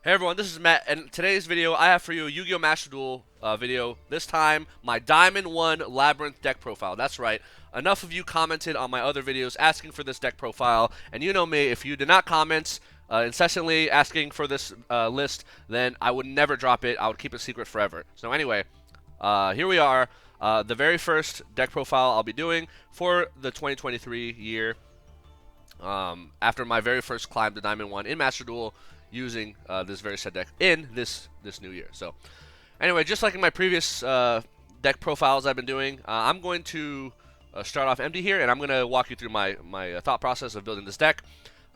Hey everyone, this is Matt, and today's video I have for you a Yu-Gi-Oh! Master Duel video. This time, my Diamond 1 Labrynth deck profile. That's right. Enough of you commented on my other videos asking for this deck profile, and you know me, if you did not comment incessantly asking for this list, then I would never drop it. I would keep it secret forever. So anyway, here we are. The very first deck profile I'll be doing for the 2023 year. After my very first climb to Diamond 1 in Master Duel using this very set deck in this new year. So anyway, just like in my previous deck profiles I've been doing, I'm going to start off empty here, and I'm going to walk you through my thought process of building this deck.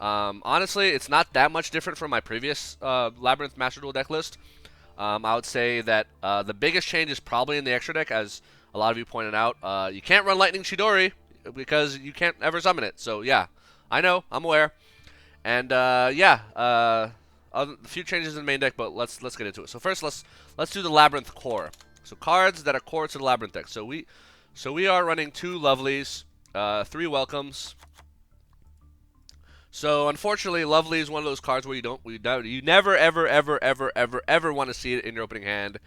Honestly, it's not that much different from my previous Labrynth Master Duel deck list. I would say that the biggest change is probably in the extra deck, as a lot of you pointed out. You can't run Lightning Chidori because you can't ever summon it. So yeah, I know, I'm aware. And a few changes in the main deck, but let's get into it. So first, let's do the Labrynth Core. So cards that are core to the Labrynth deck. So we are running 2 Lovelies, 3 Welcomes. So unfortunately, Lovely is one of those cards where you never ever want to see it in your opening hand,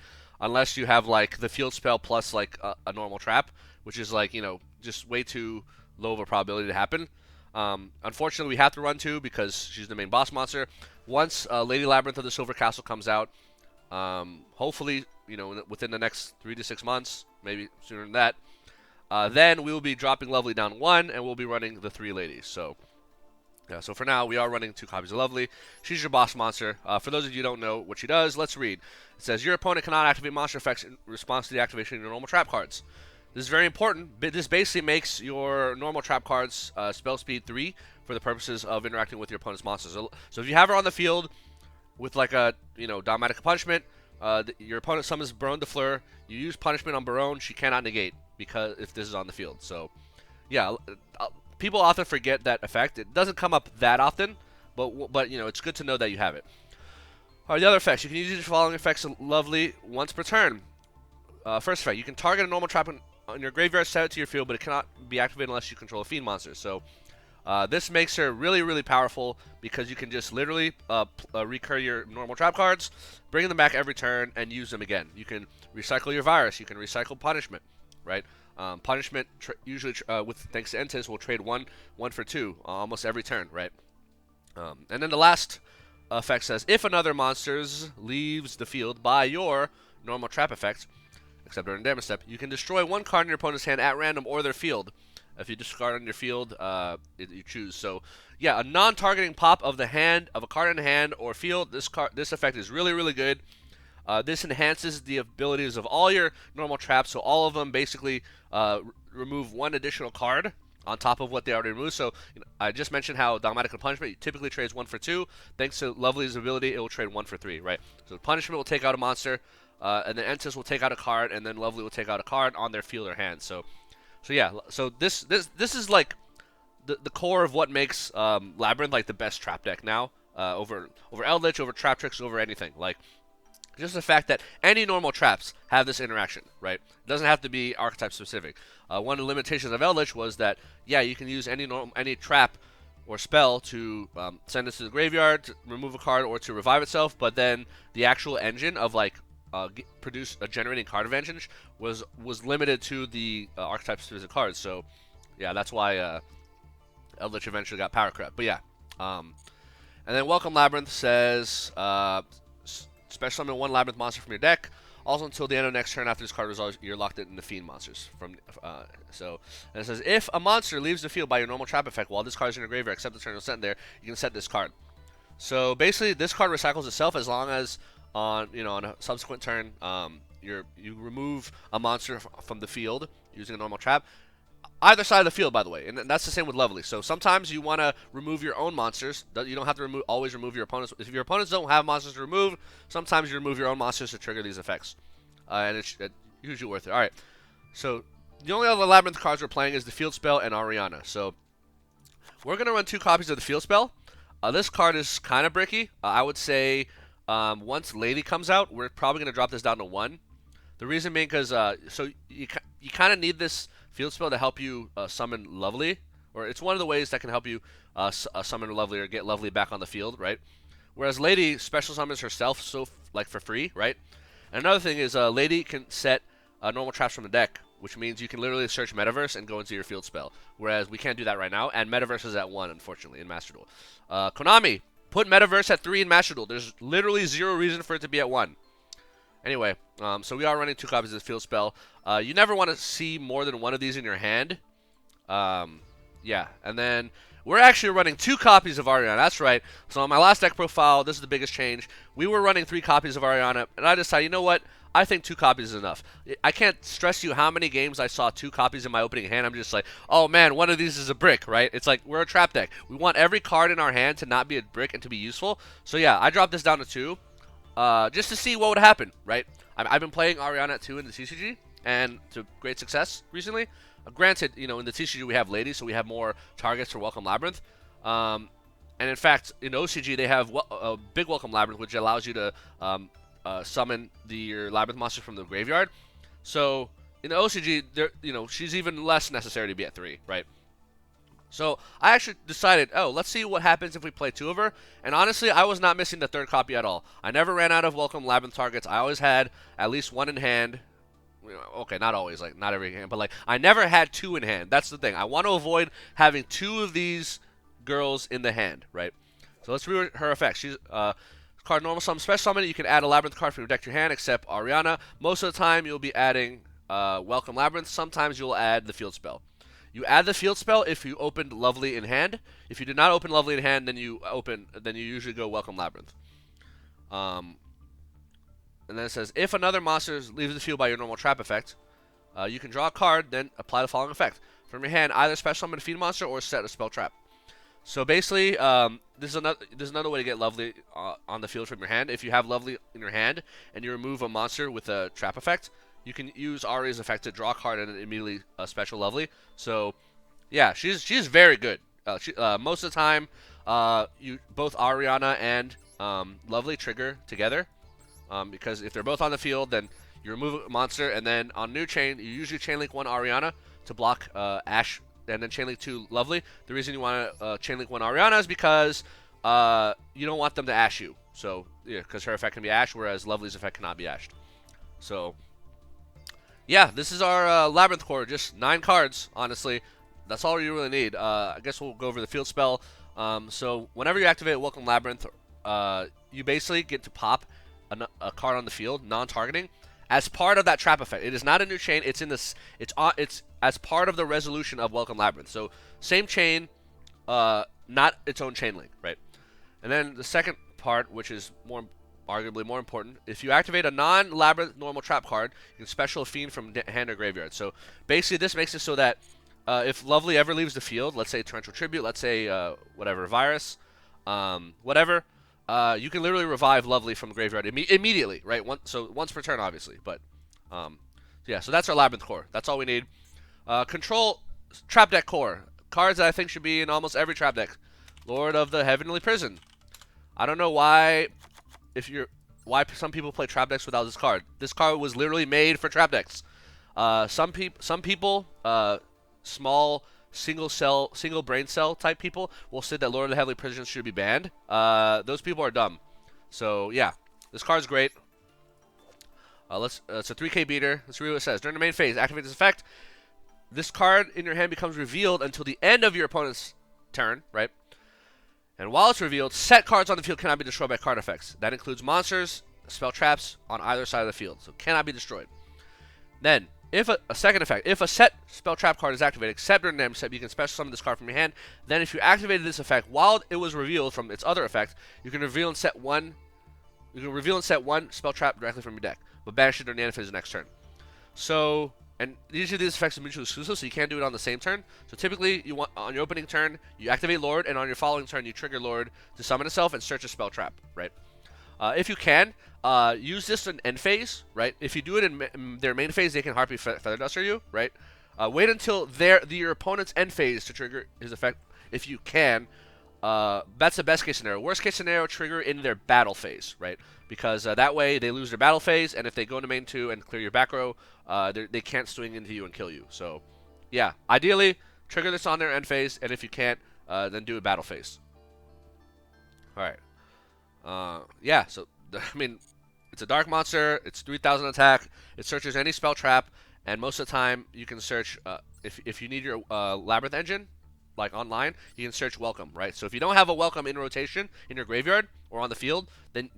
unless you have like the field spell plus like a normal trap, which is like just way too low of a probability to happen. Unfortunately, we have to run 2 because she's the main boss monster. Once Lady Labrynth of the Silver Castle comes out, hopefully, within the next 3 to 6 months, maybe sooner than that, then we will be dropping Lovely down 1, and we'll be running the 3 ladies. So, yeah. So for now, we are running 2 copies of Lovely. She's your boss monster. For those of you who don't know what she does, let's read. It says your opponent cannot activate monster effects in response to the activation of your normal trap cards. This is very important. This basically makes your normal trap cards spell speed 3 for the purposes of interacting with your opponent's monsters. So if you have her on the field with like a Dogmatic Punishment, your opponent summons Baronne de Fleur. You use Punishment on Baronne, she cannot negate because if this is on the field. So yeah, people often forget that effect. It doesn't come up that often, but it's good to know that you have it. The other effects, you can use the following effects Lovely once per turn. First effect, you can target a normal trap on your graveyard, set it to your field, but it cannot be activated unless you control a fiend monster. So this makes her really, really powerful because you can just literally recur your normal trap cards, bring them back every turn, and use them again. You can recycle your virus. You can recycle punishment, right? Punishment usually, with thanks to Entis, will trade one for 2 almost every turn, right? And then the last effect says, if another monster leaves the field by your normal trap effect, except during damage step, you can destroy 1 card in your opponent's hand at random or their field. If you discard on your field, you choose. So, yeah, a non-targeting pop of a card in the hand or field. This effect is really, really good. This enhances the abilities of all your normal traps, so all of them basically remove 1 additional card on top of what they already removed. So I just mentioned how Dogmatic Punishment typically trades 1 for 2. Thanks to Lovely's ability, it will trade 1 for 3, right? So Punishment will take out a monster. And then Entis will take out a card, and then Lovely will take out a card on their field or hand. So yeah. So this is like the core of what makes Labrynth like the best trap deck now. Over Eldritch, over Trap Tricks, over anything. Like just the fact that any normal traps have this interaction, right? It doesn't have to be archetype specific. One of the limitations of Eldritch was that you can use any trap or spell to send this to the graveyard, to remove a card, or to revive itself. But then the actual engine of like produce a generating card advantage was limited to the archetype specific cards. So yeah, that's why Eldritch eventually got power crept. But yeah, and then Welcome Labrynth says special summon 1 Labrynth monster from your deck. Also, until the end of next turn after this card resolves, you're locked in the Fiend monsters. And it says if a monster leaves the field by your normal trap effect while this card is in your graveyard, except the turn it was sent there, you can set this card. So basically, this card recycles itself as long as on a subsequent turn, you remove a monster from the field using a normal trap, either side of the field, by the way, and that's the same with Lovely. So sometimes you want to remove your own monsters. You don't have to always remove your opponents. If your opponents don't have monsters to remove, sometimes you remove your own monsters to trigger these effects, and it's usually worth it. All right, so the only other Labrynth cards we're playing is the Field Spell and Ariana. So we're gonna run 2 copies of the Field Spell. This card is kind of bricky. I would say. Once Lady comes out, we're probably going to drop this down to 1. The reason being because so you kind of need this field spell to help you summon Lovely, or it's one of the ways that can help you summon Lovely or get Lovely back on the field, right? Whereas Lady special summons herself like for free, right? And another thing is Lady can set normal traps from the deck, which means you can literally search Metaverse and go into your field spell. Whereas we can't do that right now, and Metaverse is at 1, unfortunately, in Master Duel. Konami, put Metaverse at 3 in Master Duel. There's literally 0 reason for it to be at 1. Anyway, so we are running 2 copies of the field spell. You never want to see more than 1 of these in your hand. Yeah, and then we're actually running 2 copies of Ariana. That's right. So on my last deck profile, this is the biggest change. We were running 3 copies of Ariana, and I decided, you know what? I think 2 copies is enough. I can't stress you how many games I saw 2 copies in my opening hand. I'm just like, oh man, one of these is a brick, right? It's like we're a trap deck. We want every card in our hand to not be a brick and to be useful. So yeah, I dropped this down to 2, just to see what would happen, right? I've been playing Ariana at 2 in the TCG, and to great success recently. Granted, you know, in the TCG we have Lady, so we have more targets for Welcome Labrynth. And in fact, in OCG they have a big Welcome Labrynth, which allows you to summon your Labrynth monster from the graveyard. So in the OCG, you know, she's even less necessary to be at 3, right? So I actually decided, oh, let's see what happens if we play 2 of her. And honestly, I was not missing the 3rd copy at all. I never ran out of Welcome Labrynth targets. I always had at least 1 in hand. Okay, not always, like not every hand, but like I never had 2 in hand. That's the thing. I want to avoid having 2 of these girls in the hand, right? So let's read her effects. She's card normal summon, special summon. You can add a Labrynth card from your deck to your hand, except Ariana. Most of the time, you'll be adding Welcome Labrynth. Sometimes you'll add the field spell. You add the field spell if you opened Lovely in hand. If you did not open Lovely in hand, then you usually go Welcome Labrynth. And then it says, if another monster leaves the field by your normal trap effect, you can draw a card, then apply the following effect. From your hand, either special summon a fiend monster or set a spell trap. So basically, this is another way to get Lovely on the field from your hand. If you have Lovely in your hand and you remove a monster with a trap effect, you can use Ari's effect to draw a card and immediately special Lovely. So, yeah, she's very good. Most of the time, both Ariana and Lovely trigger together. Because if they're both on the field, then you remove a monster, and then on new chain, you usually chain link 1 Ariana to block Ash, and then chain link 2 Lovely. The reason you want to chain link 1 Ariana is because you don't want them to Ash you. So, yeah, because her effect can be Ash, whereas Lovely's effect cannot be Ashed. So, yeah, this is our Labrynth Core. Just 9 cards, honestly. That's all you really need. I guess we'll go over the field spell. So, whenever you activate Welcome Labrynth, you basically get to pop a card on the field, non-targeting, as part of that trap effect. It is not a new chain. It's in this. It's as part of the resolution of Welcome Labrynth. So same chain, not its own chain link, right? And then the second part, which is arguably more important, if you activate a non-Labrynth normal trap card, you can special a fiend from hand or graveyard. So basically, this makes it so that if Lovely ever leaves the field, let's say Torrential Tribute, let's say whatever virus, whatever. You can literally revive Lovely from the graveyard immediately, right? Once per turn, obviously. But, yeah, so that's our Labrynth Core. That's all we need. Control Trap Deck Core. Cards that I think should be in almost every trap deck. Lord of the Heavenly Prison. I don't know why some people play trap decks without this card. This card was literally made for trap decks. Some people, small single brain cell type people will say that Lord of the Heavenly Prison should be banned. Those people are dumb. So yeah, this card's great. It's a 3K beater. Let's read what it says. During the main phase, activate this effect. This card in your hand becomes revealed until the end of your opponent's turn, right? And while it's revealed, set cards on the field cannot be destroyed by card effects. That includes monsters, spell traps on either side of the field, so cannot be destroyed. Then, if a second effect, if a set spell trap card is activated, except during the end step, you can special summon this card from your hand. Then, if you activated this effect while it was revealed from its other effect, you can reveal and set one. You can reveal and set 1 spell trap directly from your deck, but banish it during the end phase of the next turn. So, and usually these effects are mutually exclusive, so you can't do it on the same turn. So typically, you want on your opening turn, you activate Lord, and on your following turn, you trigger Lord to summon itself and search a spell trap, right? If you can, use this in end phase, right? If you do it in their main phase, they can Harpy Feather Duster you, right? Wait until your opponent's end phase to trigger his effect, if you can. That's the best case scenario. Worst case scenario, trigger in their battle phase, right? Because that way they lose their battle phase, and if they go into main 2 and clear your back row, they can't swing into you and kill you. So, yeah, ideally, trigger this on their end phase, and if you can't, then do a battle phase. Alright. Yeah, so I mean, it's a dark monster. It's 3,000 attack. It searches any spell trap, and most of the time you can search. If you need your Labrynth engine, like online, you can search welcome, right? So if you don't have a welcome in rotation in your graveyard or on the field, then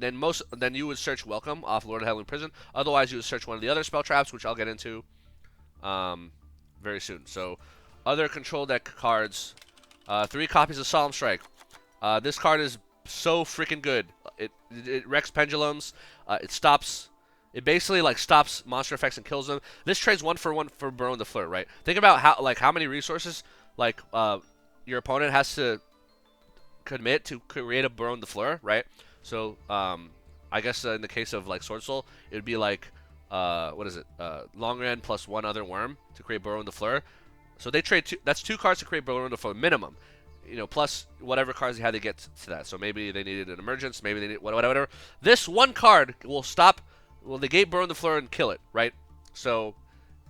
you would search welcome off Lord of Hellwing Prison. Otherwise, you would search one of the other spell traps, which I'll get into um, very soon. So other control deck cards, 3 copies of Solemn Strike. This card is so freaking good. It wrecks pendulums. It stops. It basically like stops monster effects and kills them. This trades 1 for 1 for Burrow the Flirt, right? Think about how many resources your opponent has to commit to create a Burrow the Fleur, right? So I guess in the case of like Sword Soul, it would be like what is it? Long End plus 1 other worm to create Burrow the Fleur. So they trade that's 2 cards to create Burrow the Fleur minimum. Plus whatever cards they had to get to that. So maybe they needed an emergence, maybe they need whatever. This 1 card will negate Burrow the Fleur and kill it, right? So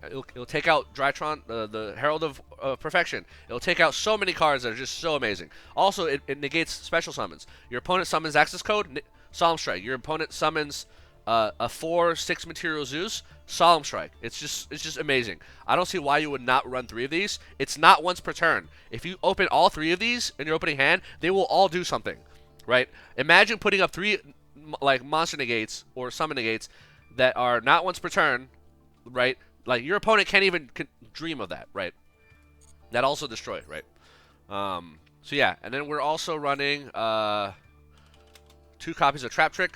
it'll take out Drytron, the Herald of Perfection. It'll take out so many cards that are just so amazing. Also, it negates special summons. Your opponent summons Access Code, Solemn Strike. Your opponent summons a 4/6 Material Zeus, Solemn Strike. It's just amazing. I don't see why you would not run 3 of these. It's not once per turn. If you open all 3 of these in your opening hand, they will all do something, right? Imagine putting up 3 like monster negates or summon negates that are not once per turn, right? Like your opponent can't even dream of that, right? That also destroy, right? So yeah, and then we're also running 2 copies of Trap Trick.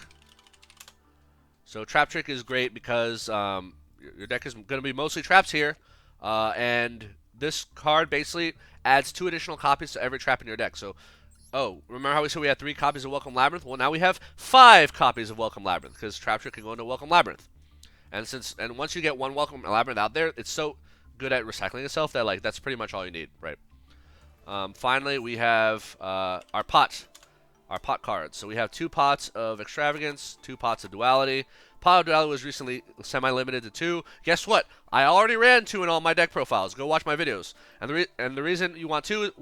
So Trap Trick is great because your deck is going to be mostly traps here, and this card basically adds 2 additional copies to every trap in your deck. So, remember how we said we had 3 copies of Welcome Labrynth? Well, now we have 5 copies of Welcome Labrynth because Trap Trick can go into Welcome Labrynth. And once you get 1 Welcome Labrynth out there, it's so good at recycling itself that that's pretty much all you need, right? Finally, we have our pot cards. So we have 2 pots of Extravagance, 2 pots of Duality. Pot of Duality was recently semi-limited to 2. Guess what? I already ran 2 in all my deck profiles. Go watch my videos. And the reason you want 2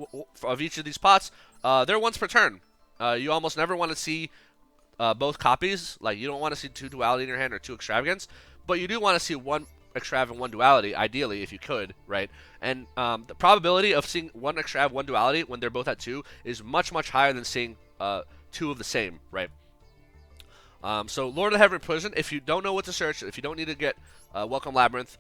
of each of these pots, they're once per turn. You almost never want to see both copies. Like you don't want to see 2 Duality in your hand or 2 Extravagance, but you do want to see 1 Extrav and 1 Duality, ideally, if you could, right? And the probability of seeing 1 Extrav, 1 Duality when they're both at 2 is much, much higher than seeing 2 of the same, right? So Lord of Heaven Prison, if you don't know what to search, if you don't need to get Welcome Labrynth,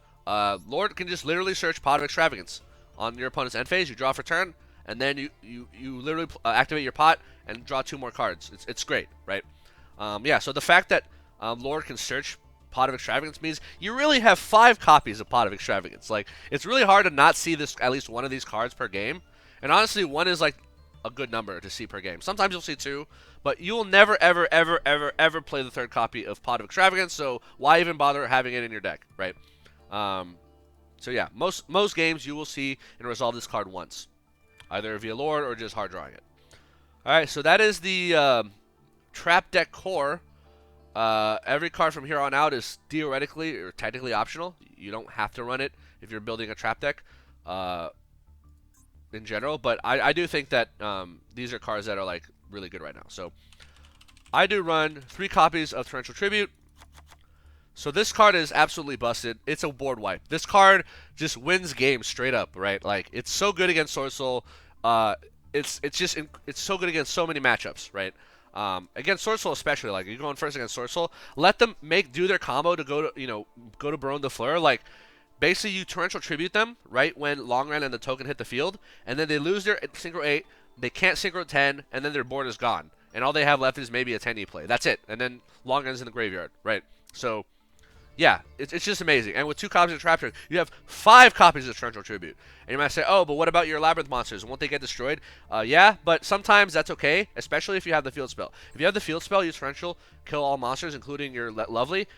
Lord can just literally search Pot of Extravagance on your opponent's end phase. You draw for turn, and then you literally activate your pot and draw 2 more cards. It's great, right? Yeah, so the fact that Lord can search Pot of Extravagance means you really have 5 copies of Pot of Extravagance. Like, it's really hard to not see this at least 1 of these cards per game. And honestly, 1 is like a good number to see per game. Sometimes you'll see 2, but you will never, ever, ever, ever, ever play the 3rd copy of Pot of Extravagance, so why even bother having it in your deck, right? So yeah, most games you will see and resolve this card once, either via Lord or just hard drawing it. Alright, so that is the Trap Deck Core. Every card from here on out is theoretically or technically optional. You don't have to run it if you're building a trap deck in general, but I do think that these are cards that are like really good right now. So I do run 3 copies of Torrential Tribute. So this card is absolutely busted. It's a board wipe. This card just wins games straight up, right? Like, it's so good against Sword Soul. It's so good against so many matchups, right? Against Sword Soul especially, like you're going first against Sword Soul, let them do their combo to go to Baron de Fleur. Like, basically you Torrential Tribute them right when Long Ran and the token hit the field, and then they lose their Synchro 8, they can't Synchro 10, and then their board is gone. And all they have left is maybe a 10E play. That's it. And then Long Ran's in the graveyard, right? So, yeah, it's just amazing. And with 2 copies of Trap Trick, you have 5 copies of Torrential Tribute. And you might say, oh, but what about your Labrynth monsters? Won't they get destroyed? Yeah, but sometimes that's okay, especially if you have the field spell. If you have the field spell, use Torrential, kill all monsters, including your Lovely.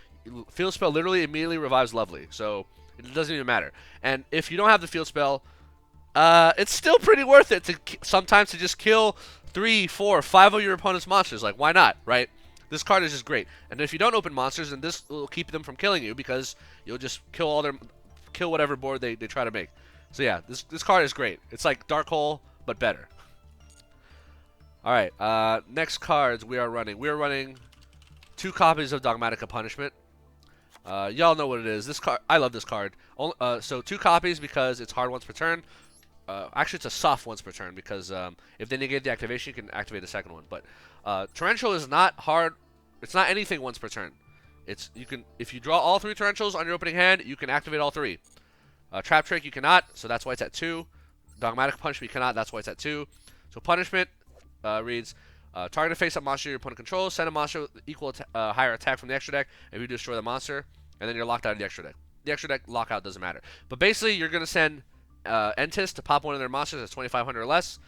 Field spell literally immediately revives Lovely, so it doesn't even matter. And if you don't have the field spell, it's still pretty worth it to sometimes to just kill 3, 4, 5 of your opponent's monsters. Like, why not, right? This card is just great. And if you don't open monsters, then this will keep them from killing you because you'll just kill whatever board they try to make. So yeah, this card is great. It's like Dark Hole, but better. All right. Next cards we are running. We are running 2 copies of Dogmatic Punishment. Y'all know what it is. This card, I love this card. So 2 copies because it's hard once per turn. Actually, it's a soft once per turn because if they negate the activation, you can activate the second one. But Torrential is not hard. It's not anything once per turn. If you draw all 3 Torrentials on your opening hand, you can activate all 3. Trap Trick you cannot, so that's why it's at 2. Dogmatic Punishment you cannot, that's why it's at 2. So Punishment reads, target a face-up monster your opponent controls, send a monster with equal higher attack from the extra deck, and you destroy the monster, and then you're locked out of the extra deck. The extra deck lockout doesn't matter. But basically, you're going to send Entis to pop one of their monsters that's 2,500 or less,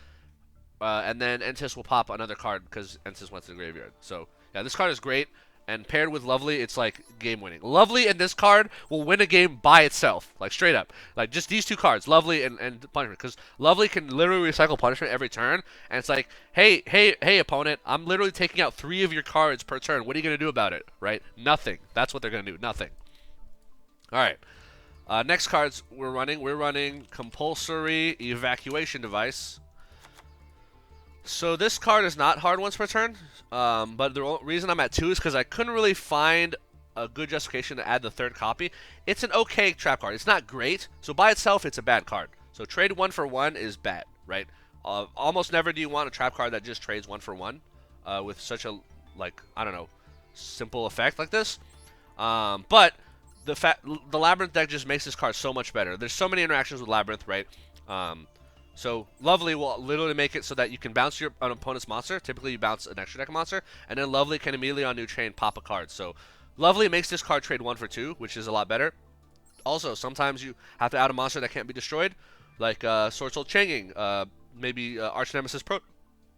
and then Entis will pop another card because Entis went to the graveyard. So, yeah, this card is great. And paired with Lovely, it's like game winning. Lovely and this card will win a game by itself, like straight up. Like just these 2 cards, Lovely and Punishment, because Lovely can literally recycle Punishment every turn, and it's like, hey, opponent, I'm literally taking out 3 of your cards per turn. What are you gonna do about it, right? Nothing. That's what they're gonna do. Nothing. All right. Next cards we're running Compulsory Evacuation Device. So this card is not hard once per turn, but the reason I'm at 2 is because I couldn't really find a good justification to add the 3rd copy. It's an okay trap card. It's not great, so by itself it's a bad card. So trade 1 for 1 is bad, right? Almost never do you want a trap card that just trades 1 for 1 with such a, like, I don't know, simple effect like this. But the Labrynth deck just makes this card so much better. There's so many interactions with Labrynth, right? So Lovely will literally make it so that you can bounce an opponent's monster. Typically, you bounce an extra deck monster, and then Lovely can immediately on new chain pop a card. So Lovely makes this card trade 1 for 2, which is a lot better. Also, sometimes you have to add a monster that can't be destroyed, like Sword Soul Changing, maybe Arch Nemesis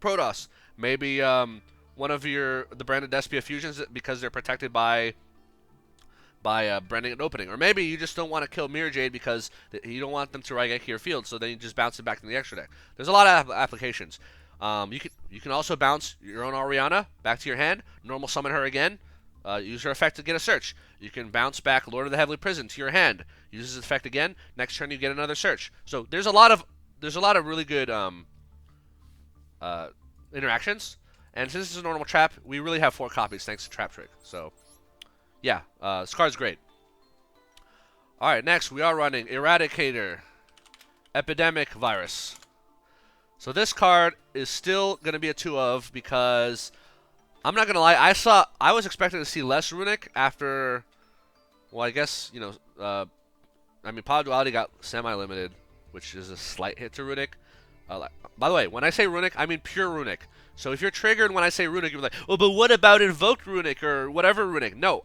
Protoss, maybe one of the Branded Despia fusions because they're protected by branding and opening. Or maybe you just don't want to kill Mirror Jade because you don't want them to Raigeki your field, so then you just bounce it back to the extra deck. There's a lot of applications. You can also bounce your own Oriana back to your hand, normal summon her again, use her effect to get a search. You can bounce back Lord of the Heavenly Prison to your hand, use his effect again, next turn you get another search. So there's a lot of really good interactions. And since this is a normal trap, we really have 4 copies thanks to Trap Trick. So yeah, this card's great. Alright, next we are running Eradicator Epidemic Virus. So this card is still going to be a 2 of because I'm not going to lie, I was expecting to see less Runic after, well, I guess, you know, I mean, Power Duality got semi-limited, which is a slight hit to Runic. By the way, when I say Runic, I mean pure Runic. So if you're triggered when I say Runic, you're like, oh, but what about Invoked Runic or whatever Runic? No,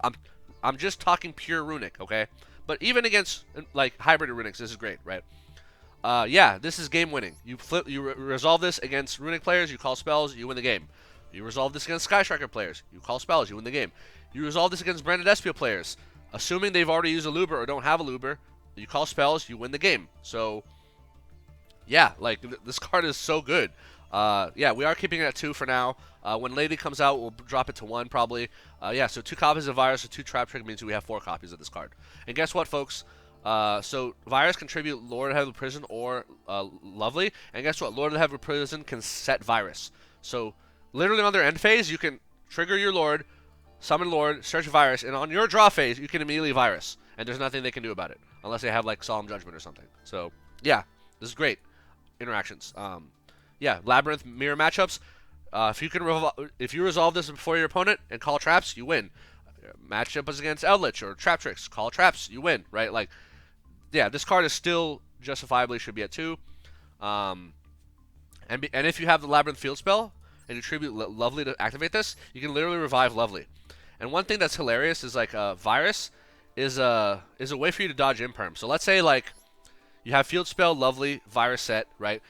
I'm just talking pure Runic, okay? But even against, like, hybrid Runics, this is great, right? Yeah, this is game winning. You resolve this against Runic players, you call spells, you win the game. You resolve this against Sky Striker players, you call spells, you win the game. You resolve this against Branded Despia players, assuming they've already used a Luber or don't have a Luber, you call spells, you win the game. So, yeah, like, this card is so good. Yeah, we are keeping it at 2 for now. When Lady comes out, we'll drop it to 1 probably. Yeah, so 2 copies of Virus or 2 Trap Trick means we have 4 copies of this card. And guess what, folks? So Virus can tribute Lord of the Heavenly Prison or Lovely. And guess what? Lord of the Heavenly Prison can set Virus. So literally on their end phase, you can trigger your Lord, summon Lord, search Virus, and on your draw phase, you can immediately Virus. And there's nothing they can do about it. Unless they have, like, Solemn Judgment or something. So, yeah, this is great. Interactions. Yeah, Labrynth mirror matchups. If you resolve this before your opponent and call traps, you win. Matchup is against Eldritch or Trap Tricks. Call traps, you win, right? Like, yeah, this card is still justifiably should be at 2. And if you have the Labrynth field spell and you tribute Lovely to activate this, you can literally revive Lovely. And one thing that's hilarious is, like, Virus is a way for you to dodge Imperm. So let's say, like, you have field spell, Lovely, Virus set, right?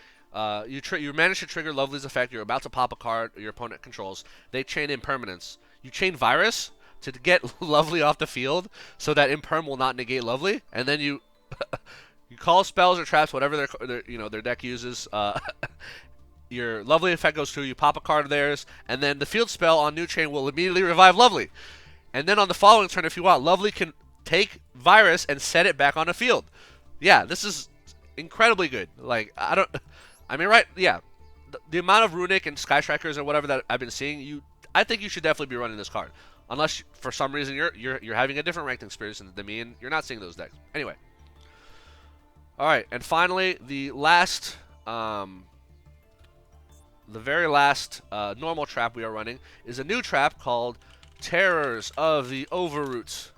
You manage to trigger Lovely's effect. You're about to pop a card your opponent controls. They chain Impermanence. You chain Virus to get Lovely off the field so that Imperm will not negate Lovely, and then you you call spells or traps, whatever their deck uses. Your Lovely effect goes through. You pop a card of theirs, and then the field spell on new chain will immediately revive Lovely. And then on the following turn, if you want, Lovely can take Virus and set it back on the field. Yeah, this is incredibly good. Like, right? Yeah. the amount of Runic and Sky Strikers or whatever that I've been seeing, I think you should definitely be running this card. Unless for some reason you're having a different ranked experience than me and you're not seeing those decks. Anyway. Alright, and finally, the very last normal trap we are running is a new trap called Terrors of the Overroots.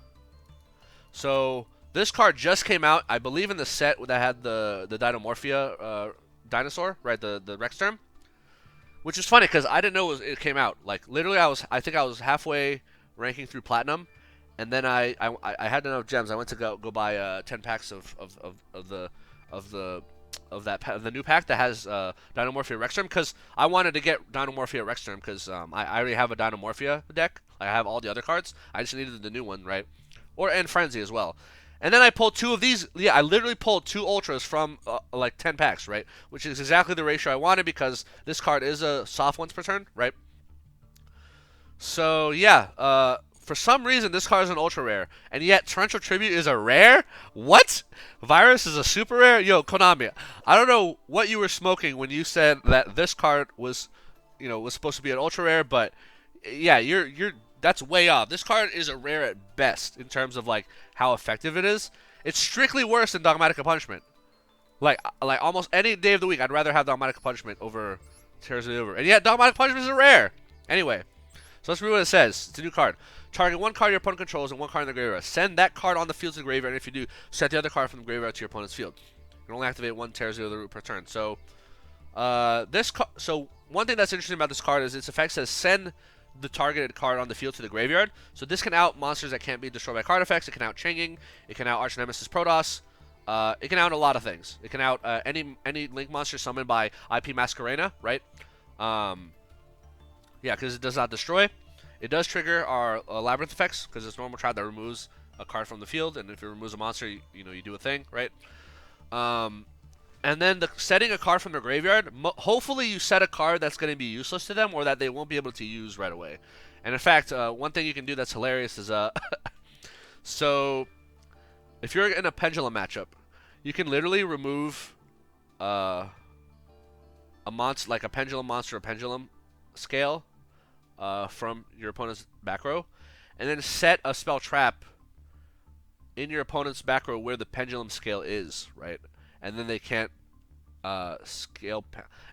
So this card just came out, I believe, in the set that had the Dinomorphia dinosaur, right? The Rex term, which is funny because I didn't know it came out. Like literally, I think I was halfway ranking through Platinum, and then I had enough gems. I went to go buy 10 packs of the new pack that has Dinomorphia Rex term because I wanted to get Dinomorphia Rex term because I already have a Dinomorphia deck. I have all the other cards. I just needed the new one, right? And Frenzy as well. And then I pulled 2 of these. Yeah, I literally pulled 2 Ultras from like 10 packs, right? Which is exactly the ratio I wanted because this card is a soft once per turn, right? So yeah, for some reason this card is an ultra rare, and yet Torrential Tribute is a rare. What? Virus is a super rare. Yo, Konami, I don't know what you were smoking when you said that this card was supposed to be an ultra rare, but yeah, that's way off. This card is a rare at best in terms of like how effective it is. It's strictly worse than Dogmatic Punishment. Like almost any day of the week, I'd rather have Dogmatic Punishment over Terrors of the Over. And yet Dogmatic Punishment is a rare. Anyway, so let's read what it says. It's a new card. Target 1 card your opponent controls and 1 card in the graveyard. Send that card on the field to the graveyard, and if you do, set the other card from the graveyard to your opponent's field. You can only activate 1 Terrors of the Over per turn. So, so one thing that's interesting about this card is its effect says send the targeted card on the field to the graveyard. So this can out monsters that can't be destroyed by card effects. It can out Changing. It can out Arch Nemesis Protoss. It can out a lot of things. It can out any Link monster summoned by IP Masquerena, right? Yeah, because it does not destroy. It does trigger our Labrynth effects because it's normal trap that removes a card from the field, and if it removes a monster, you do a thing, right? And then setting a card from the graveyard, hopefully you set a card that's going to be useless to them or that they won't be able to use right away. And in fact, one thing you can do that's hilarious is, so if you're in a Pendulum matchup, you can literally remove a monster, like a Pendulum monster or Pendulum scale from your opponent's back row, and then set a spell trap in your opponent's back row where the Pendulum scale is, right? And then they can't scale,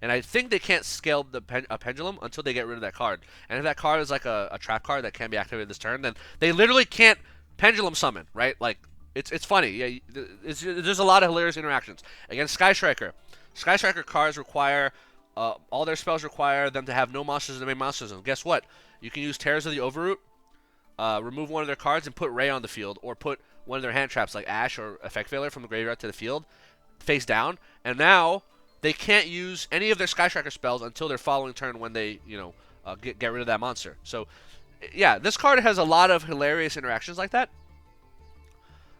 and I think they can't scale a Pendulum until they get rid of that card. And if that card is like a trap card that can be activated this turn, then they literally can't Pendulum summon, right? Like it's funny. Yeah, there's a lot of hilarious interactions against Sky Striker. Sky Striker cards require all their spells require them to have no monsters in the main monster zone. Guess what? You can use Terrors of the Overroot, remove one of their cards, and put Ray on the field, or put one of their hand traps like Ash or Effect Failure from the graveyard to the field, face down, and now they can't use any of their Sky Striker spells until their following turn when they, get rid of that monster. So, yeah, this card has a lot of hilarious interactions like that.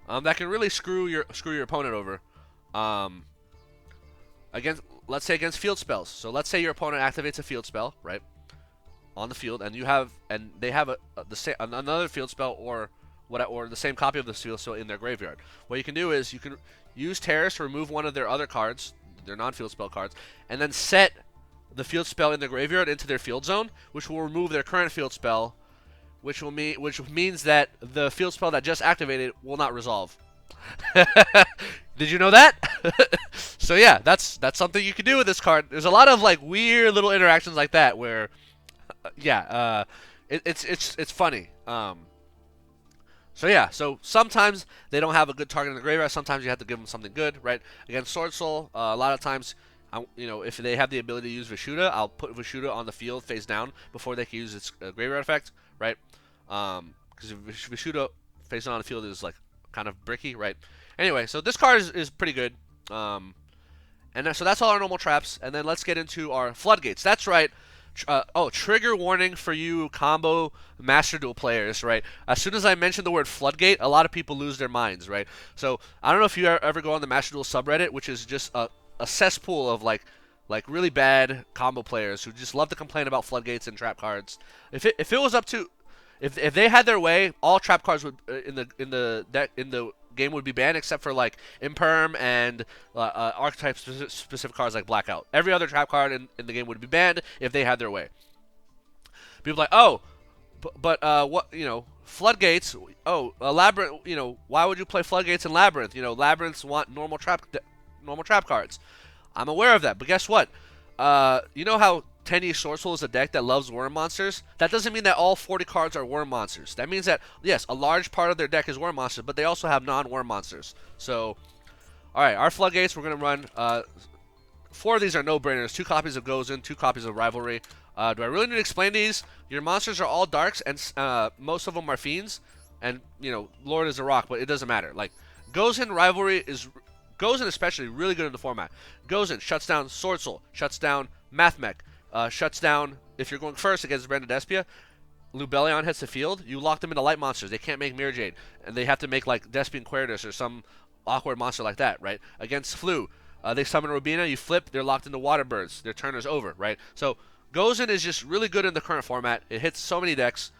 That can really screw your opponent over. Let's say against field spells. So let's say your opponent activates a field spell, right, on the field, and they have another field spell or the same copy of the field spell in their graveyard. What you can do is you can use Terrors to remove one of their other cards, their non-field spell cards, and then set the field spell in the graveyard into their field zone, which will remove their current field spell, which means that the field spell that just activated will not resolve. Did you know that? So yeah, that's something you can do with this card. There's a lot of like weird little interactions like that where, it's funny. So yeah, so sometimes they don't have a good target in the graveyard. Sometimes you have to give them something good, right? Against Sword Soul, a lot of times, if they have the ability to use Vishuda, I'll put Vishuda on the field face down before they can use its graveyard effect, right? Because Vishuda face on the field is like kind of bricky, right? Anyway, so this card is pretty good. So that's all our normal traps, and then let's get into our Floodgates. That's right. Trigger warning for you combo Master Duel players, right? As soon as I mention the word Floodgate, a lot of people lose their minds, right? So I don't know if you ever go on the Master Duel subreddit, which is just a cesspool of like really bad combo players who just love to complain about Floodgates and trap cards. If it was up to if they had their way, all trap cards would in the game would be banned except for like Imperm and archetype specific cards like Blackout. Every other trap card in the game would be banned if they had their way. People are like, oh, but what, Floodgates. Oh, Labrynth. Why would you play Floodgates and Labrynth? Labyrinths want normal trap cards. I'm aware of that, but guess what? You know how Tenyi Sorcerer is a deck that loves worm monsters? That doesn't mean that all 40 cards are worm monsters. That means that, yes, a large part of their deck is worm monsters, but they also have non-worm monsters. So, alright, our Floodgates, we're going to run 4 of these are no-brainers. 2 copies of Gozen, 2 copies of Rivalry. Do I really need to explain these? Your monsters are all darks, and most of them are fiends. And, Lord is a rock, but it doesn't matter. Like, Gozen Rivalry is... Gozen especially really good in the format. Gozen shuts down Sword Soul, shuts down Mathmech, shuts down, if you're going first against Branded Despia, Lubellion hits the field, you lock them into light monsters. They can't make Mirror Jade, and they have to make like Despian Queritus or some awkward monster like that, right? Against Flu, they summon Robina, you flip, they're locked into Water Birds. Their turn is over, right? So Gozen is just really good in the current format. It hits so many decks.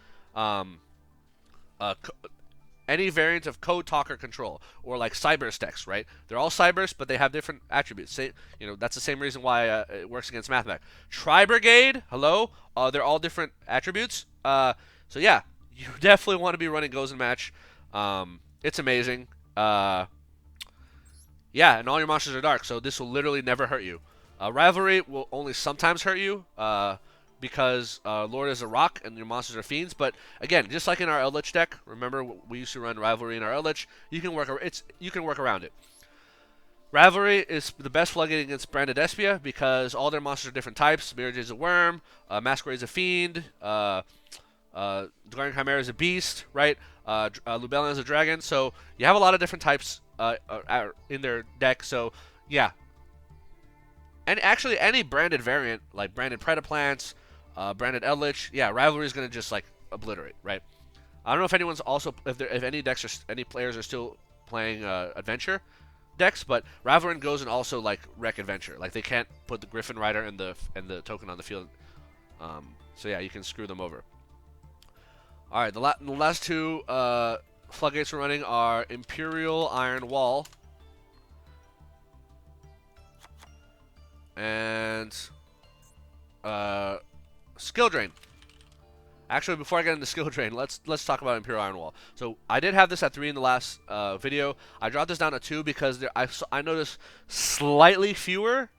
Any variant of Code Talker Control, or like Cyburst decks, right? They're all Cyburst, but they have different attributes. That's the same reason why it works against Mathmech. Tri-Brigade, hello? They're all different attributes. So yeah, you definitely want to be running Gozen match. It's amazing. Yeah, and all your monsters are dark, so this will literally never hurt you. Rivalry will only sometimes hurt you, because Lord is a rock and your monsters are fiends. But again, just like in our Eldritch deck, remember we used to run Rivalry in our Eldritch. You can work around it. Rivalry is the best Floodgate against Branded Despia because all their monsters are different types. Mirror Jade's a worm, Masquerade's a fiend, Guardian Chimera is a beast, right? Lubellion is a dragon. So you have a lot of different types in their deck. So yeah. And actually, any branded variant, like branded Predaplants, branded Eldritch, yeah, Rivalry is going to just, like, obliterate, right? I don't know if anyone's also, if any players are still playing Adventure decks, but Rivalry and Gozen also, like, wreck Adventure. Like, they can't put the Griffin Rider and the token on the field. So, yeah, you can screw them over. Alright, the last 2 Floodgates we're running are Imperial Iron Wall and Skill Drain. Actually, before I get into Skill Drain, let's talk about Imperial Iron Wall. So I did have this at 3 in the last video. I dropped this down to 2 because I noticed slightly fewer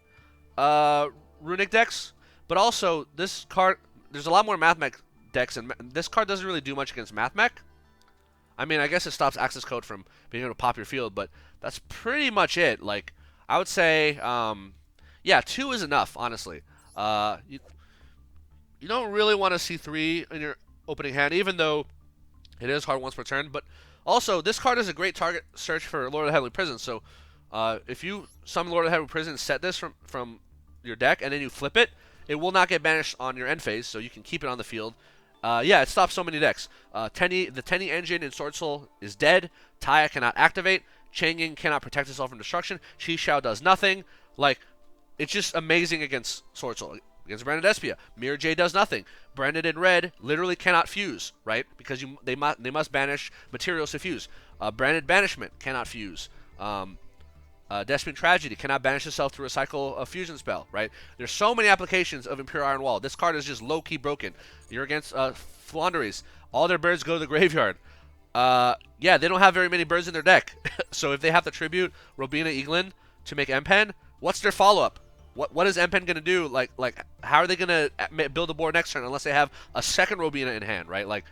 Runic decks, but also this card, there's a lot more Mathmech decks, and this card doesn't really do much against Mathmech. I mean, I guess it stops access code from being able to pop your field, but that's pretty much it. Like, I would say, yeah, 2 is enough, honestly. You don't really want to see 3 in your opening hand, even though it is hard once per turn. But also, this card is a great target search for Lord of the Heavenly Prison. So, if you summon Lord of the Heavenly Prison and set this from your deck, and then you flip it, it will not get banished on your end phase, so you can keep it on the field. Yeah, it stops so many decks. The Tenyi engine in Sword Soul is dead. Taya cannot activate. Changing cannot protect itself from destruction. Chi Xiao does nothing. Like, it's just amazing against Sword Soul. Against Branded Despia, Mirror Jade does nothing. Branded in red literally cannot fuse, right? Because they must banish materials to fuse. Branded Banishment cannot fuse. Despian Tragedy cannot banish itself to recycle a fusion spell, right? There's so many applications of Imperial Iron Wall. This card is just low-key broken. You're against Flaunderies. All their birds go to the graveyard. Yeah, they don't have very many birds in their deck. So if they have to tribute Robina Eaglin to make M-Pen, what's their follow-up? What is M-Pen going to do? Like, how are they going to build a board next turn unless they have a second Robina in hand, right? Like,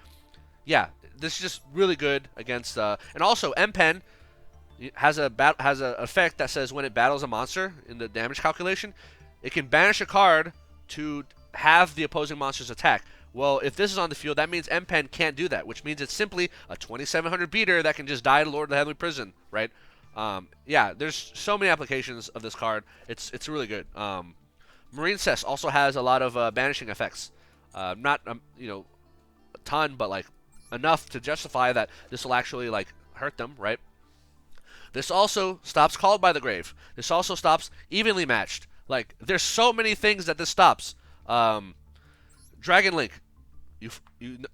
yeah, this is just really good against... and also, M-Pen has a effect that says when it battles a monster in the damage calculation, it can banish a card to have the opposing monster's attack. Well, if this is on the field, that means M-Pen can't do that, which means it's simply a 2700 beater that can just die to Lord of the Heavenly Prison, right? Yeah, there's so many applications of this card. It's really good. Marine Cess also has a lot of banishing effects. Not a ton, but like enough to justify that this will actually like hurt them, right? This also stops Called by the Grave. This also stops Evenly Matched. Like, there's so many things that this stops. Dragon Link. you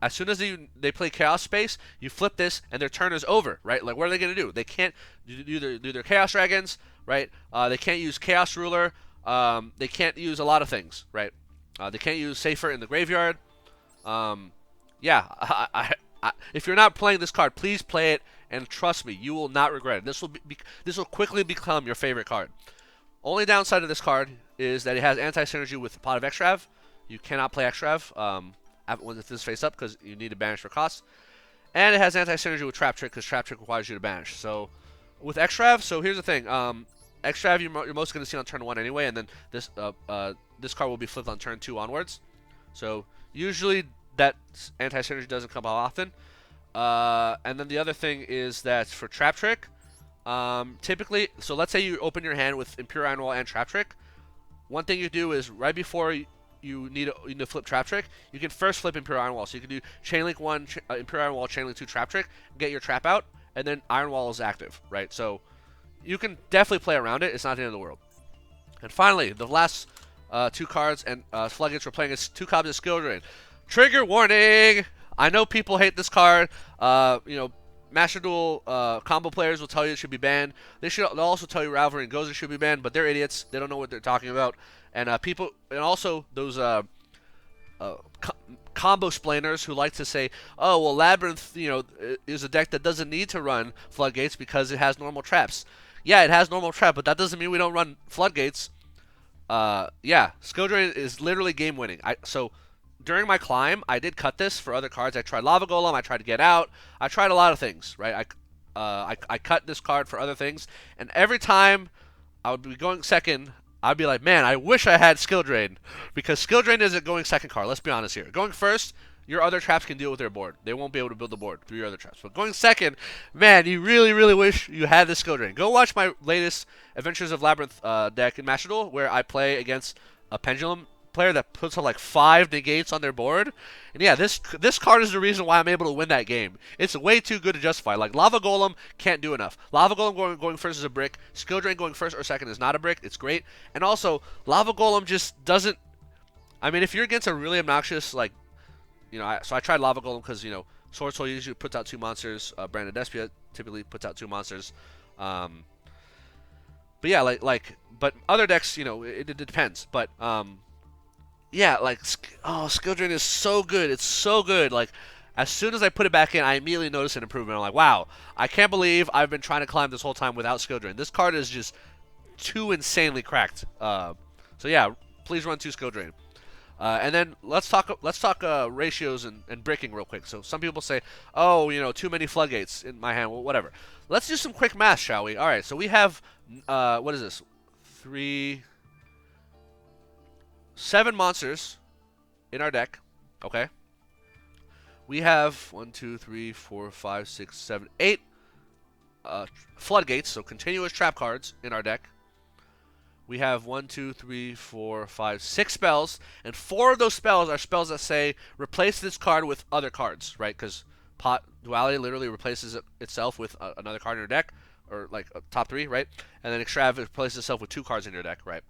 as soon as they play Chaos Space, you flip this and their turn is over, right? Like what are they gonna do? They can't do their Chaos Dragons, right? They can't use Chaos Ruler. They can't use a lot of things, right? They can't use Safer in the graveyard. Yeah, if you're not playing this card, please play it, and trust me, you will not regret it. This will quickly become your favorite card. Only downside of this card is that it has anti-synergy with Pot of Extrav. You cannot play Extrav when this is face up because you need to banish for cost. And it has anti-synergy with Trap Trick because Trap Trick requires you to banish. So with Extrav, so here's the thing. Extrav you're most going to see on turn 1 anyway, and then this card will be flipped on turn 2 onwards. So usually that anti-synergy doesn't come out often. And then the other thing is that for Trap Trick, typically, so let's say you open your hand with Impure Iron Wall and Trap Trick. One thing you do is right before you need to flip Trap Trick, you can first flip Impure Iron Wall. So you can do Chainlink 1, Impure Iron Wall, Chainlink 2, Trap Trick, get your trap out, and then Iron Wall is active, right? So you can definitely play around it. It's not the end of the world. And finally, the last 2 cards and Floodgates we're playing is 2 copies of Skill Drain. Trigger warning! I know people hate this card. Master Duel combo players will tell you it should be banned. They'll also tell you Ravelry and Gozer should be banned, but they're idiots. They don't know what they're talking about. And also those combo splainers who like to say, oh well, Labrynth, is a deck that doesn't need to run Floodgates because it has normal traps. Yeah, it has normal trap, but that doesn't mean we don't run Floodgates. Yeah, Skill Drain is literally game winning. So during my climb, I did cut this for other cards. I tried Lava Golem. I tried to get out. I tried a lot of things, right? I cut this card for other things, and every time I would be going second, I'd be like, man, I wish I had Skill Drain, because Skill Drain isn't going second card. Let's be honest here. Going first, your other traps can deal with their board. They won't be able to build the board through your other traps. But going second, man, you really, really wish you had this Skill Drain. Go watch my latest Adventures of Labrynth deck in Master Duel, where I play against a Pendulum player that puts up like 5 negates on their board. And yeah, this card is the reason why I'm able to win that game. It's way too good to justify. Like Lava Golem can't do enough. Lava Golem going first is a brick. Skill Drain going first or second is not a brick. It's great. And also, Lava Golem just doesn't... I mean, if you're against a really obnoxious, like... so I tried Lava Golem because, Sword Soul usually puts out 2 monsters. Branded Despia typically puts out 2 monsters. But yeah, but other decks, it depends. But, yeah, Skill Drain is so good. It's so good. Like, as soon as I put it back in, I immediately noticed an improvement. I'm like, wow, I can't believe I've been trying to climb this whole time without Skill Drain. This card is just too insanely cracked. So yeah, please run 2 Skill Drain. And then let's talk ratios and bricking real quick. So some people say, oh, too many Floodgates in my hand. Well, whatever. Let's do some quick math, shall we? All right. So we have what is this? 7 monsters in our deck. Okay. We have 1, 2, 3, 4, 5, 6, 7, 8 Floodgates, so continuous trap cards in our deck. We have 1, 2, 3, 4, 5, 6 spells, and 4 of those spells are spells that say replace this card with other cards, right? Because Duality literally replaces itself with another card in your deck, or like top 3, right? And then Extrav replaces itself with 2 cards in your deck, right?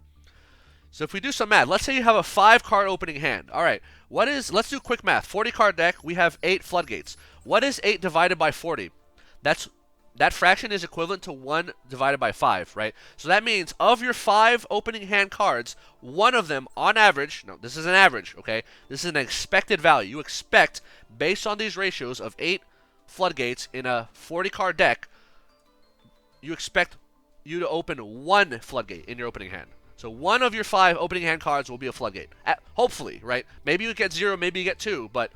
So if we do some math, let's say you have a 5-card opening hand. All right, let's do quick math. 40-card deck, we have 8 Floodgates. What is 8 divided by 40? That fraction is equivalent to 1 divided by 5, right? So that means of your 5 opening hand cards, one of them, on average, no, this is an average, okay? This is an expected value. You expect, based on these ratios of 8 Floodgates in a 40-card deck, you expect you to open 1 Floodgate in your opening hand. So 1 of your 5 opening hand cards will be a Floodgate. Hopefully, right? Maybe you get 0, maybe you get 2, but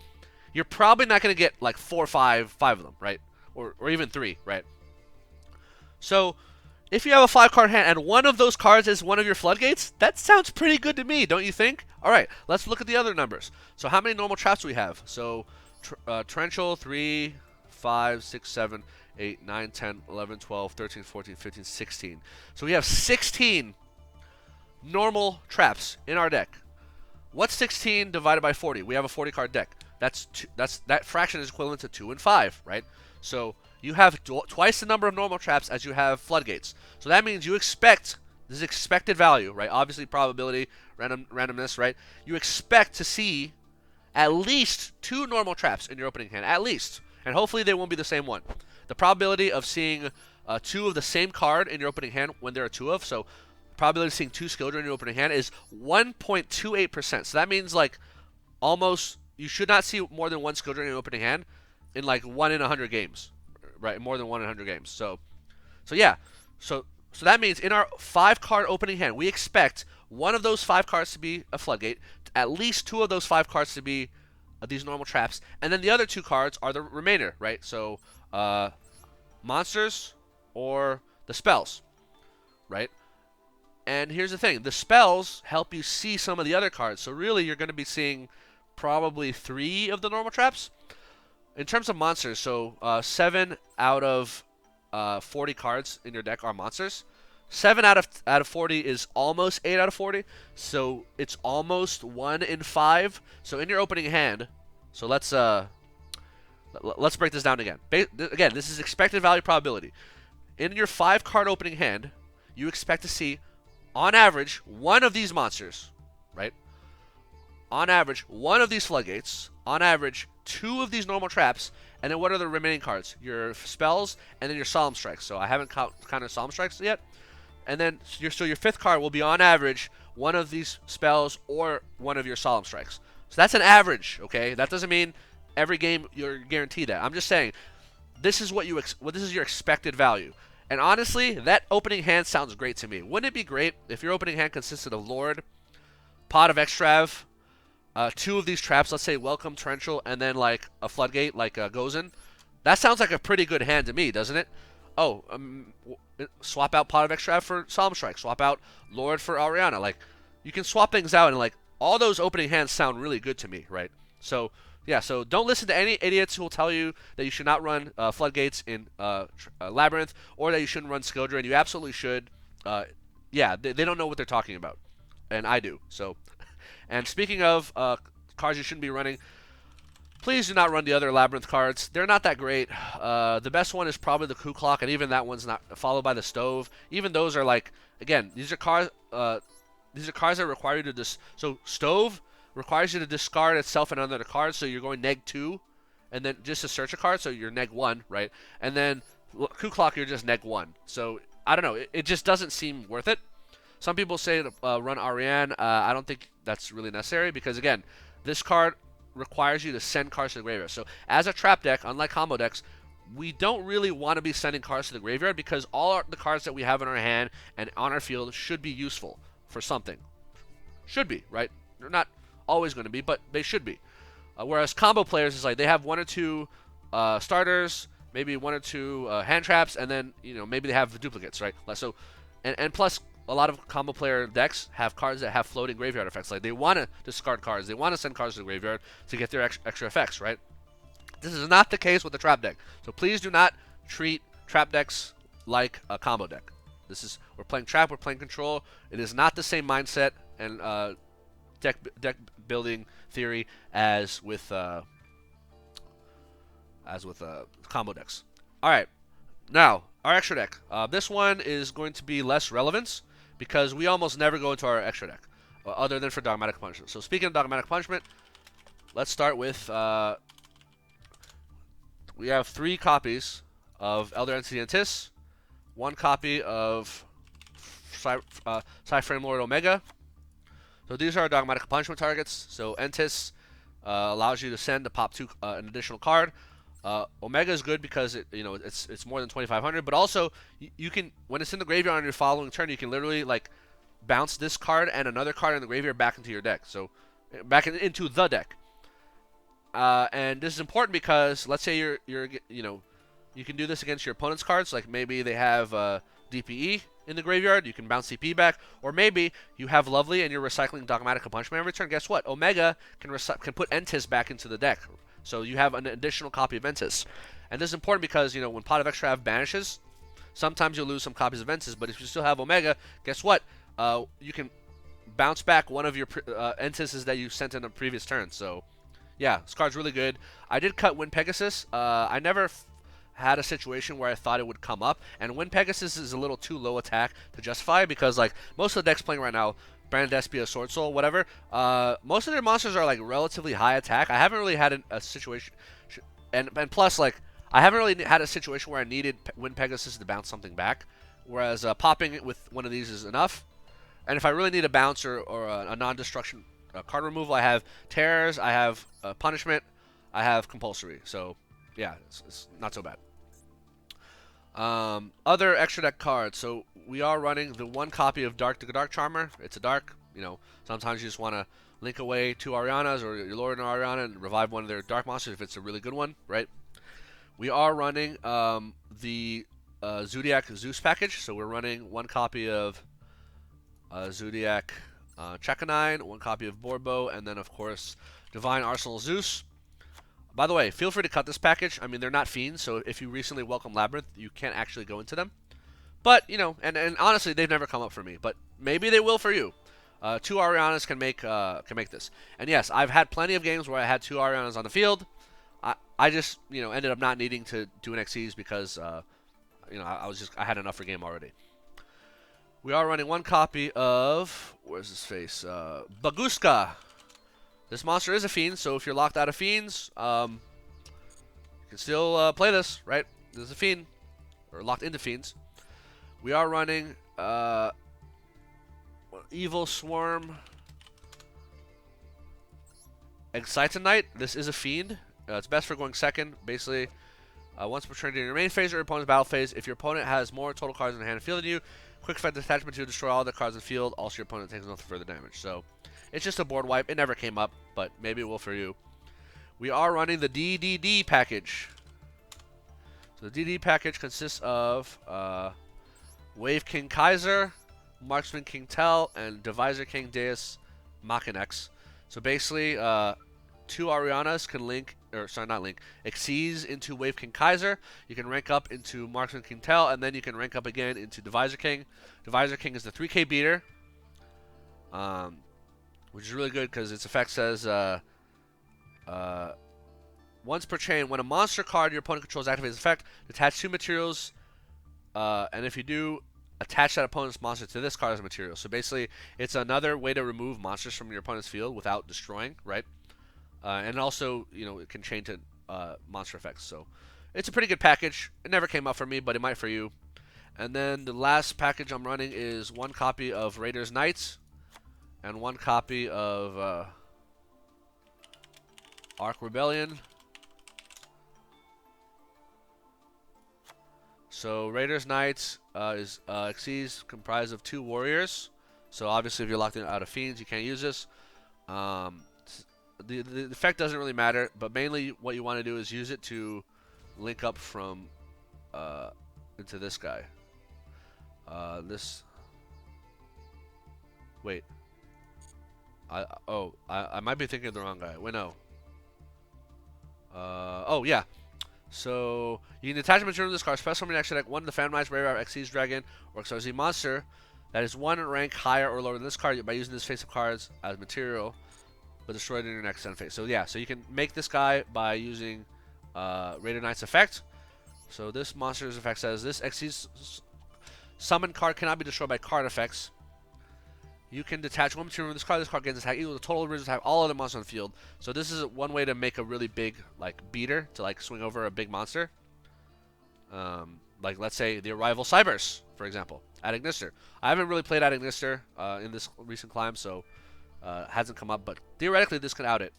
you're probably not going to get like 4 or 5 of them, right? Or even 3, right? So if you have a 5-card hand and one of those cards is one of your Floodgates, that sounds pretty good to me, don't you think? All right, let's look at the other numbers. So how many normal traps do we have? So Torrential, 3, 5, 6, 7, 8, 9, 10, 11, 12, 13, 14, 15, 16. So we have 16 normal traps in our deck. What's 16 divided by 40? We have a 40-card deck. That fraction is equivalent to 2 and 5, right? So you have twice the number of normal traps as you have Floodgates. So that means you expect, this is expected value, right? Obviously probability, randomness, right? You expect to see at least 2 normal traps in your opening hand, at least. And hopefully they won't be the same one. The probability of seeing 2 of the same card in your opening hand when there are 2 of, so probability of seeing 2 skill drain in your opening hand is 1.28%. So that means like almost, you should not see more than 1 skill drain in your opening hand in like 1 in 100 games, right? More than 1 in 100 games. So yeah. So that means in our 5 card opening hand, we expect one of those 5 cards to be a Floodgate, at least 2 of those 5 cards to be these normal traps, and then the other 2 cards are the remainder, right? So monsters or the spells, right? And here's the thing, the spells help you see some of the other cards, so really you're going to be seeing probably 3 of the normal traps. In terms of monsters, so 7 out of 40 cards in your deck are monsters. 7 out of 40 is almost 8 out of 40, so it's almost 1 in 5. So in your opening hand, so let's break this down again. Again, this is expected value probability. In your 5 card opening hand, you expect to see, on average, 1 of these monsters, right? On average, 1 of these Floodgates. On average, 2 of these normal traps. And then what are the remaining cards? Your spells and then your solemn strikes. So I haven't counted solemn strikes yet. And then your 5th card will be on average 1 of these spells or 1 of your solemn strikes. So that's an average, okay? That doesn't mean every game you're guaranteed that. I'm just saying this is what this is your expected value. And honestly, that opening hand sounds great to me. Wouldn't it be great if your opening hand consisted of Lord, Pot of Extrav, 2 of these traps, let's say Welcome, Torrential, and then like a Floodgate, like Gozen? That sounds like a pretty good hand to me, doesn't it? Oh, swap out Pot of Extrav for Solemn Strike. Swap out Lord for Ariana. Like, you can swap things out, and like all those opening hands sound really good to me, right? So yeah, so don't listen to any idiots who will tell you that you should not run Floodgates in Labrynth, or that you shouldn't run Skill Drain. You absolutely should. Yeah, they don't know what they're talking about, and I do. So, and speaking of cards you shouldn't be running, please do not run the other Labrynth cards. They're not that great. The best one is probably the Coup Clock, and even that one's not, followed by the Stove. Even those are like, again, these are cards that require you to so Stove requires you to discard itself and another card, so you're going -2, and then just to search a card, so you're -1, right? And then Coup Clock, you're just -1. So I don't know, it just doesn't seem worth it. Some people say to run Ariane. I don't think that's really necessary, because again, this card requires you to send cards to the graveyard. So as a trap deck, unlike combo decks, we don't really want to be sending cards to the graveyard, because all the cards that we have in our hand and on our field should be useful for something. Should be, right? They're not always going to be, but they should be. Whereas combo players is like they have 1 or 2 starters, maybe 1 or 2 hand traps, and then maybe they have duplicates, right? So, and plus a lot of combo player decks have cards that have floating graveyard effects. Like they want to discard cards, they want to send cards to the graveyard to get their extra effects, right? This is not the case with the trap deck. So please do not treat trap decks like a combo deck. We're playing trap, we're playing control. It is not the same mindset and deck building theory as with combo decks. All right, now our extra deck. This one is going to be less relevance because we almost never go into our extra deck, other than for Dogmatic Punishment. So speaking of Dogmatic Punishment, let's start with. We have 3 copies of Elder Entity and Tis, 1 copy of Cyframe Lord Omega. So these are our Dogmatic Punishment targets. So Entis allows you to send to pop 2 an additional card. Omega is good because it's more than 2,500, but also you can, when it's in the graveyard on your following turn, you can literally like bounce this card and another card in the graveyard back into your deck. So back into the deck. And this is important because let's say you can do this against your opponent's cards. Like maybe they have DPE in the graveyard, you can bounce CP back, or maybe you have Lovely and you're recycling Dogmatic Punishment every turn. Guess what? Omega can put Entis back into the deck, so you have an additional copy of Entis. And this is important because when Pot of Extrav banishes, sometimes you'll lose some copies of Entis, but if you still have Omega, guess what? You can bounce back one of your Entises that you sent in a previous turn. So yeah, this card's really good. I did cut Wind Pegasus. I never had a situation where I thought it would come up, and Wind Pegasus is a little too low attack to justify, because like most of the decks playing right now, Brand Despia, Sword Soul, whatever. Most of their monsters are like relatively high attack. I haven't really had a situation, and plus like I haven't really had a situation where I needed Wind Pegasus to bounce something back. Whereas popping it with one of these is enough. And if I really need a bounce or a non-destruction card removal, I have Terrors, I have Punishment, I have Compulsory. So yeah, it's not so bad. Other extra deck cards. So we are running the one copy of Dark Charmer. It's a dark. Sometimes you just want to link away 2 Arianas or your Lord and Ariana and revive one of their dark monsters if it's a really good one, right? We are running the Zodiac Zeus package. So we're running one copy of Zodiac Chakanine, one copy of Borbo, and then of course Divine Arsenal Zeus. By the way, feel free to cut this package. I mean, they're not fiends, so if you recently welcome Labrynth, you can't actually go into them. But, and honestly, they've never come up for me. But maybe they will for you. 2 Arianas can make this. And yes, I've had plenty of games where I had 2 Arianas on the field. I just, ended up not needing to do an XCs because, I had enough for game already. We are running one copy of, where's his face? Baguska. This monster is a fiend, so if you're locked out of fiends, you can still play this, right? This is a fiend, or locked into fiends. We are running Evil Swarm Excitonite. This is a fiend. It's best for going second. Basically, once per turn during your main phase or your opponent's battle phase, if your opponent has more total cards in the hand and field than you, quick effect attachment to destroy all the cards in the field. Also, your opponent takes no further damage. So it's just a board wipe. It never came up, but maybe it will for you. We are running the DDD package. So the DDD package consists of Wave King Kaiser, Marksman King Tel, and Divisor King Deus Machinex. So basically, 2 Arianas can link, or sorry, not link, exceeds into Wave King Kaiser. You can rank up into Marksman King Tel, and then you can rank up again into Divisor King. Divisor King is the 3K beater. Which is really good because its effect says once per chain, when a monster card your opponent controls activates its effect, attach 2 materials, and if you do, attach that opponent's monster to this card as a material. So basically, it's another way to remove monsters from your opponent's field without destroying, right? And also, it can chain to monster effects. So it's a pretty good package. It never came up for me, but it might for you. And then the last package I'm running is one copy of Raiders Knights and one copy of Ark Rebellion. So Raiders Knights is Xyz comprised of 2 warriors. So obviously if you're locked out of fiends, you can't use this. The effect doesn't really matter, but mainly what you want to do is use it to link up from into this guy. Wait. I might be thinking of the wrong guy. Wait, no. Oh, yeah. So, you can attach a material to this card. Special summon extra deck 1 to the Phantomized Brave Xyz Dragon or XYZ monster that is 1 rank higher or lower than this card by using this face of cards as material, but destroyed in your next end phase. So, yeah. So, you can make this guy by using Raider Knight's effect. So, this monster's effect says this Xyz summon card cannot be destroyed by card effects. You can detach 1 material from this card. This card gains attack equal to the total original attack all other monsters on the field. So this is one way to make a really big beater to swing over a big monster. Like let's say the Arrival Cybers, for example, at Ignister. I haven't really played at Ignister in this recent climb, so hasn't come up. But theoretically, this could out it.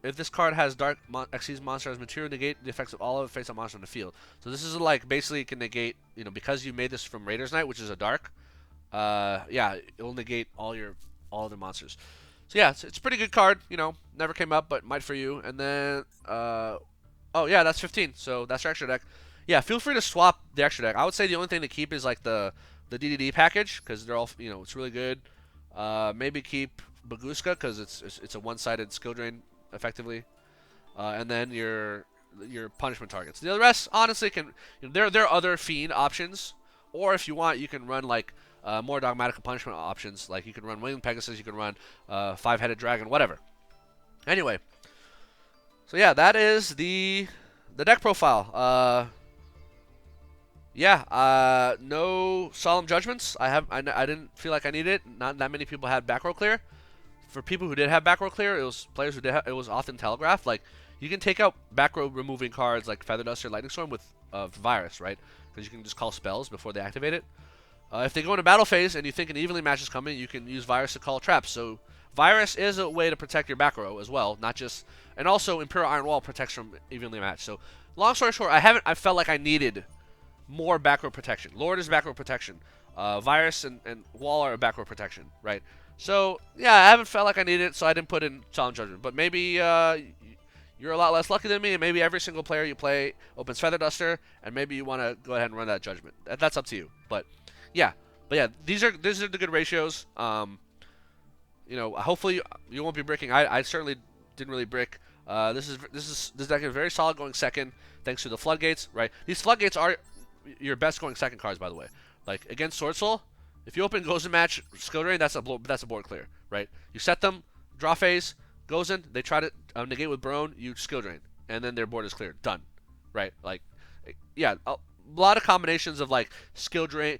If this card has Dark Xyz monster as material, negate the effects of all of the face-up monsters on the field. So this is basically can negate because you made this from Raiders Knight, which is a dark. Yeah, it'll negate all the monsters. So yeah, it's a pretty good card. Never came up, but might for you. And then, oh yeah, that's 15. So that's your extra deck. Yeah, feel free to swap the extra deck. I would say the only thing to keep is the DDD package because they're all it's really good. Maybe keep Baguska because it's a one-sided skill drain effectively. And then your punishment targets. The rest honestly can there are other fiend options, or if you want, you can run more dogmatic punishment options. Like you can run Winged Pegasus, you can run 5-headed dragon, whatever. Anyway, so yeah, that is the deck profile. yeah, no solemn judgments. I didn't feel like I needed it. Not that many people had back row clear. For people who did have back row clear, it was players who did. It was often telegraphed. Like you can take out back row removing cards like Feather Duster, Lightning Storm with Virus, right? Because you can just call spells before they activate it. If they go into battle phase and you think an evenly match is coming, you can use Virus to call traps. So Virus is a way to protect your back row as well, not just. And also Imperial Iron Wall protects from evenly matched. So long story short, I felt like I needed more back row protection. Lord is back row protection. Virus and Wall are back row protection, right? So, yeah, I haven't felt like I needed it, so I didn't put in Solemn Judgment. But maybe you're a lot less lucky than me, and maybe every single player you play opens Feather Duster, and maybe you want to go ahead and run that Judgment. That's up to you. But yeah, these are the good ratios. Hopefully you won't be bricking. I certainly didn't really brick. This deck is very solid going second, thanks to the Floodgates, right? These Floodgates are your best going second cards, by the way. Like against Sword Soul, if you open Gozen match skill drain, that's a board clear, right? You set them, draw phase, Gozen, they try to negate with Barone, you skill drain, and then their board is cleared, done, right? Like, yeah, a lot of combinations of like skill drain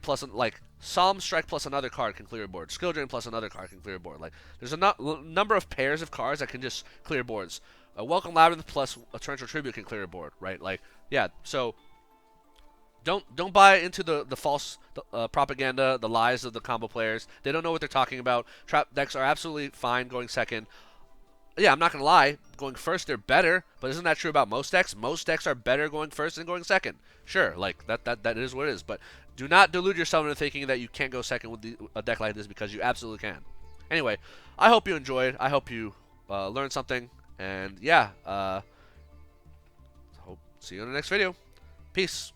plus like Solemn Strike plus another card can clear a board. Skill drain plus another card can clear a board. Like there's a number of pairs of cards that can just clear boards. Welcome Labyrinth plus a Torrential Tribute can clear a board, right? Like yeah, so don't buy into the false propaganda, the lies of the combo players. They don't know what they're talking about. Trap decks are absolutely fine going second. Yeah, I'm not gonna lie. Going first, they're better, but isn't that true about most decks? Most decks are better going first than going second. Sure, like that is what it is. But do not delude yourself into thinking that you can't go second with a deck like this, because you absolutely can. Anyway, I hope you enjoyed. I hope you learned something. And yeah, hope see you in the next video. Peace.